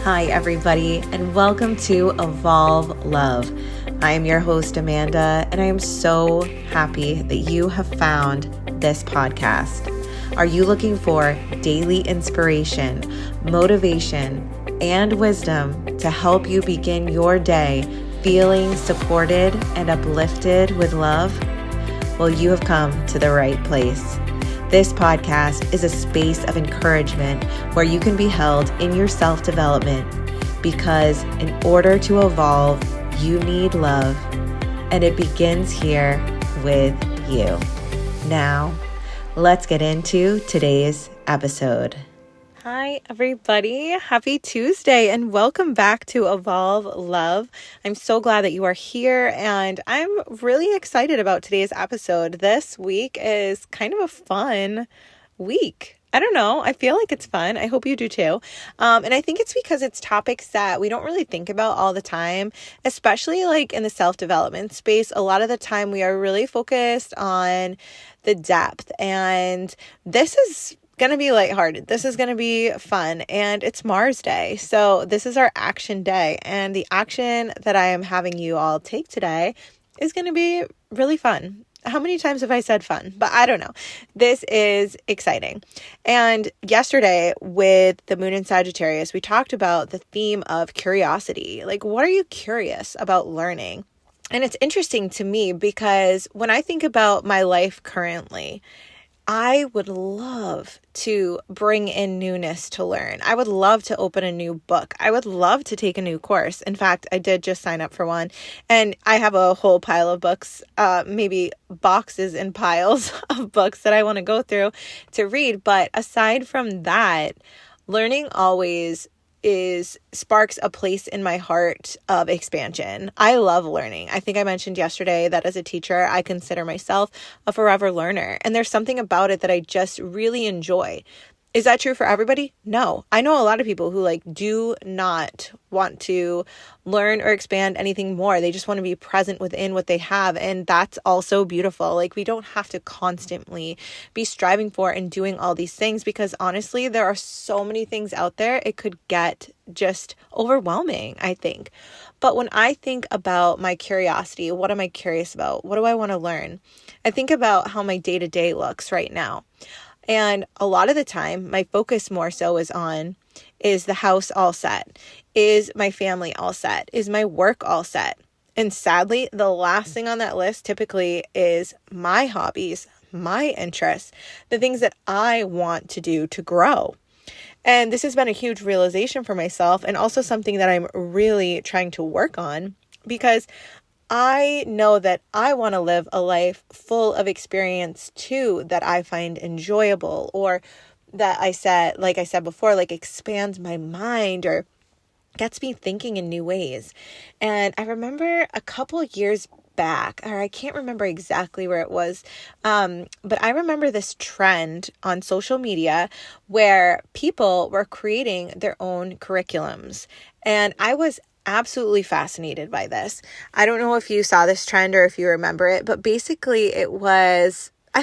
Hi, everybody, and welcome to Evolve Love. I am your host, Amanda, and I am so happy that you have found this podcast. Are you looking for daily inspiration, motivation, and wisdom to help you begin your day feeling supported and uplifted with love? Well, you have come to the right place. This podcast is a space of encouragement where you can be held in your self-development because in order to evolve, you need love, and it begins here with you. Now, let's get into today's episode. Hi, everybody. Happy Tuesday and welcome back to Evolve Love. I'm so glad that you are here and I'm really excited about today's episode. This week is kind of a fun week. I don't know. I feel like it's fun. I hope you do too. And I think it's because it's topics that we don't really think about all the time, especially like in the self-development space. A lot of the time we are really focused on the depth, and this is going to be lighthearted. This is going to be fun, and it's Mars Day. So this is our action day, and the action that I am having you all take today is going to be really fun. How many times have I said fun? But I don't know. This is exciting. And yesterday with the moon in Sagittarius, we talked about the theme of curiosity. Like, what are you curious about learning? And it's interesting to me because when I think about my life currently, I would love to bring in newness to learn. I would love to open a new book. I would love to take a new course. In fact, I did just sign up for one, and I have a whole pile of books, maybe boxes and piles of books that I want to go through to read. But aside from that, learning always sparks a place in my heart of expansion. I love learning. I think I mentioned yesterday that as a teacher, I consider myself a forever learner. And there's something about it that I just really enjoy. Is that true for everybody? No. I know a lot of people who do not want to learn or expand anything more. They just want to be present within what they have. And that's also beautiful. We don't have to constantly be striving for and doing all these things because honestly, there are so many things out there. It could get just overwhelming, I think. But when I think about my curiosity, what am I curious about? What do I want to learn? I think about how my day-to-day looks right now. And a lot of the time, my focus more so is the house all set? Is my family all set? Is my work all set? And sadly, the last thing on that list typically is my hobbies, my interests, the things that I want to do to grow. And this has been a huge realization for myself and also something that I'm really trying to work on because I know that I want to live a life full of experience too, that I find enjoyable or that I said before, expands my mind or gets me thinking in new ways. And I remember a couple years back, or I can't remember exactly where it was, but I remember this trend on social media where people were creating their own curriculums. And I was absolutely fascinated by this. I don't know if you saw this trend or if you remember it, but basically I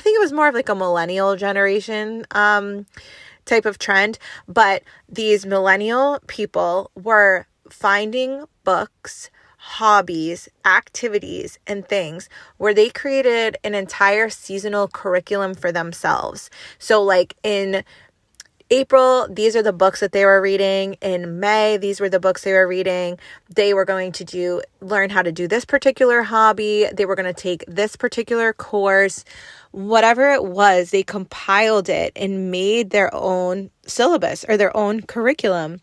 think it was more of a millennial generation type of trend, but these millennial people were finding books, hobbies, activities, and things where they created an entire seasonal curriculum for themselves. So in April, these are the books that they were reading. In May, these were the books they were reading. They were going to learn how to do this particular hobby. They were going to take this particular course. Whatever it was, they compiled it and made their own syllabus or their own curriculum.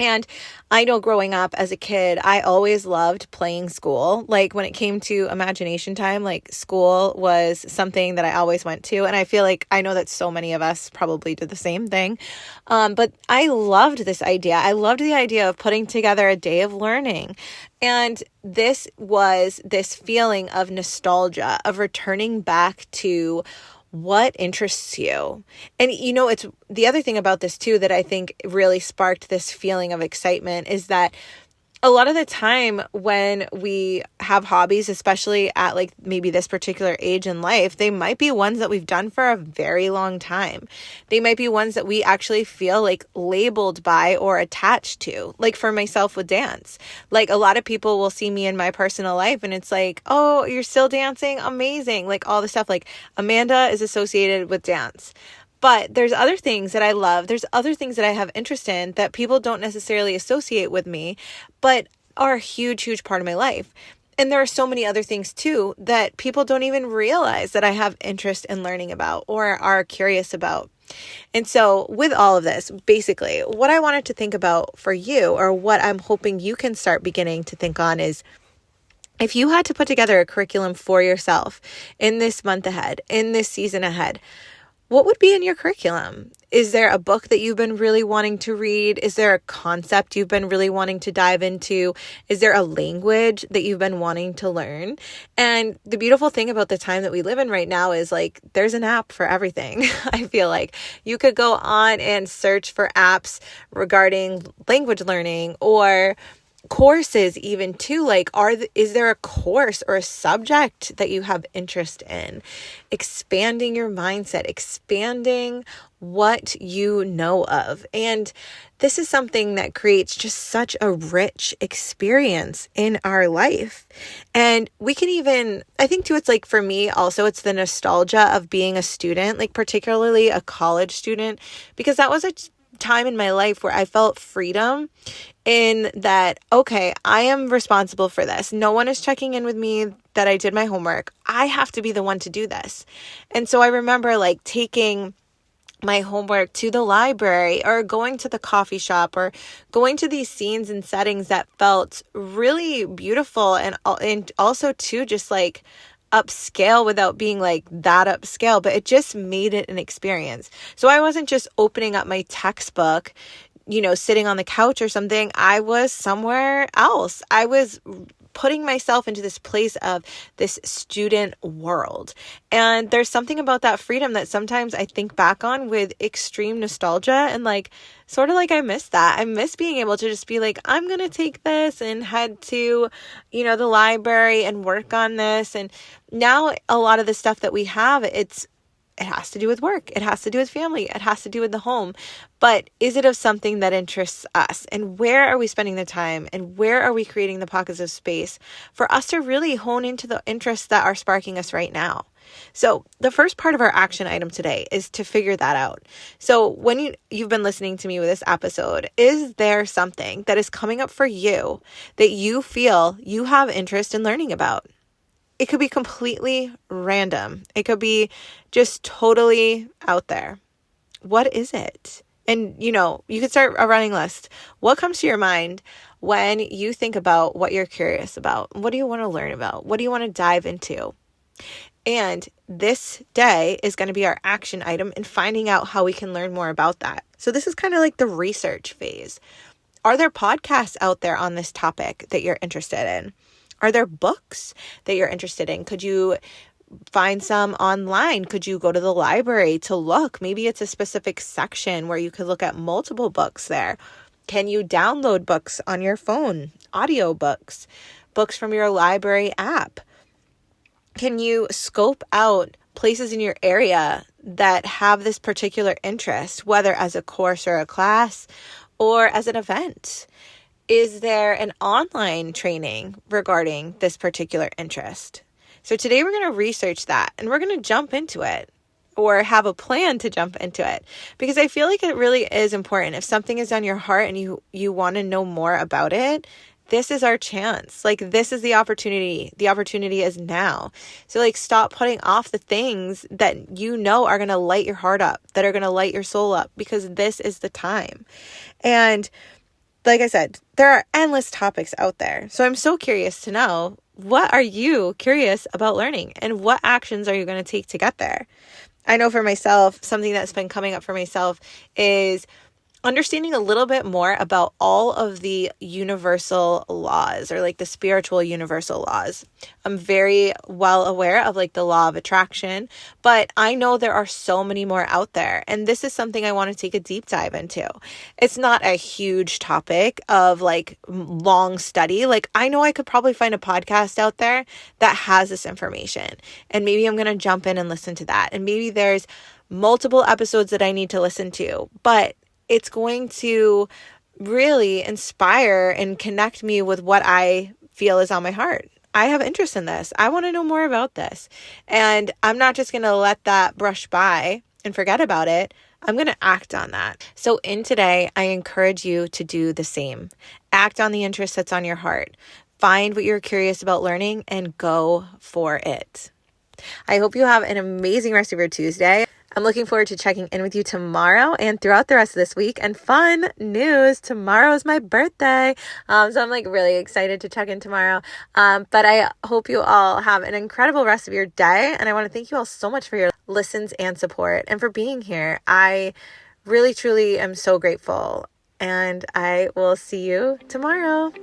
And I know growing up as a kid, I always loved playing school. When it came to imagination time, school was something that I always went to. And I feel I know that so many of us probably did the same thing. But I loved this idea. I loved the idea of putting together a day of learning. And this was this feeling of nostalgia, of returning back to what interests you. And it's the other thing about this too that I think really sparked this feeling of excitement is that a lot of the time when we have hobbies, especially at like maybe this particular age in life, they might be ones that we've done for a very long time. They might be ones that we actually feel like labeled by or attached to. Like for myself with dance, like a lot of people will see me in my personal life and it's like, oh, you're still dancing? Amazing. Like all the stuff, like Amanda is associated with dance. But there's other things that I love. There's other things that I have interest in that people don't necessarily associate with me, but are a huge, huge part of my life. And there are so many other things too that people don't even realize that I have interest in learning about or are curious about. And so with all of this, basically what I wanted to think about for you, or what I'm hoping you can start beginning to think on, is if you had to put together a curriculum for yourself in this month ahead, in this season ahead, what would be in your curriculum? Is there a book that you've been really wanting to read? Is there a concept you've been really wanting to dive into? Is there a language that you've been wanting to learn? And the beautiful thing about the time that we live in right now is like, there's an app for everything. I feel like you could go on and search for apps regarding language learning or courses even too. Like, is there a course or a subject that you have interest in? Expanding your mindset, expanding what you know of. And this is something that creates just such a rich experience in our life. And we can even, I think too, it's like for me also, it's the nostalgia of being a student, like particularly a college student, because that was a time in my life where I felt freedom in that, okay, I am responsible for this. No one is checking in with me that I did my homework. I have to be the one to do this. And so I remember like taking my homework to the library or going to the coffee shop or going to these scenes and settings that felt really beautiful and also too just like upscale without being like that upscale, but it just made it an experience. So I wasn't just opening up my textbook, sitting on the couch or something. I was somewhere else. I was putting myself into this place of this student world. And there's something about that freedom that sometimes I think back on with extreme nostalgia and like, sort of like I miss that. I miss being able to just be like, I'm going to take this and head to, the library and work on this. And now a lot of the stuff that we have, it has to do with work. It has to do with family. It has to do with the home. But is it of something that interests us? And where are we spending the time? And where are we creating the pockets of space for us to really hone into the interests that are sparking us right now? So the first part of our action item today is to figure that out. So when you've been listening to me with this episode, is there something that is coming up for you that you feel you have interest in learning about? It could be completely random. It could be just totally out there. What is it? And, you could start a running list. What comes to your mind when you think about what you're curious about? What do you want to learn about? What do you want to dive into? And this day is going to be our action item in finding out how we can learn more about that. So this is kind of like the research phase. Are there podcasts out there on this topic that you're interested in? Are there books that you're interested in? Could you find some online? Could you go to the library to look? Maybe it's a specific section where you could look at multiple books there. Can you download books on your phone? Audiobooks, books from your library app? Can you scope out places in your area that have this particular interest, whether as a course or a class or as an event? Is there an online training regarding this particular interest? So today we're going to research that and we're going to jump into it or have a plan to jump into it, because I feel like it really is important. If something is on your heart and you want to know more about it, this is our chance. Like, this is the opportunity. The opportunity is now. So like, stop putting off the things that are going to light your heart up, that are going to light your soul up, because this is the time. And like I said, there are endless topics out there. So I'm so curious to know, what are you curious about learning and what actions are you going to take to get there? I know for myself, something that's been coming up for myself is understanding a little bit more about all of the universal laws, or like the spiritual universal laws. I'm very well aware of like the law of attraction, but I know there are so many more out there. And this is something I want to take a deep dive into. It's not a huge topic of like long study. Like I know I could probably find a podcast out there that has this information, and maybe I'm going to jump in and listen to that. And maybe there's multiple episodes that I need to listen to, but it's going to really inspire and connect me with what I feel is on my heart. I have interest in this. I want to know more about this. And I'm not just going to let that brush by and forget about it. I'm going to act on that. So in today, I encourage you to do the same. Act on the interest that's on your heart. Find what you're curious about learning and go for it. I hope you have an amazing rest of your Tuesday. I'm looking forward to checking in with you tomorrow and throughout the rest of this week. And fun news, tomorrow is my birthday. So I'm like really excited to check in tomorrow. But I hope you all have an incredible rest of your day. And I want to thank you all so much for your listens and support and for being here. I really, truly am so grateful. And I will see you tomorrow.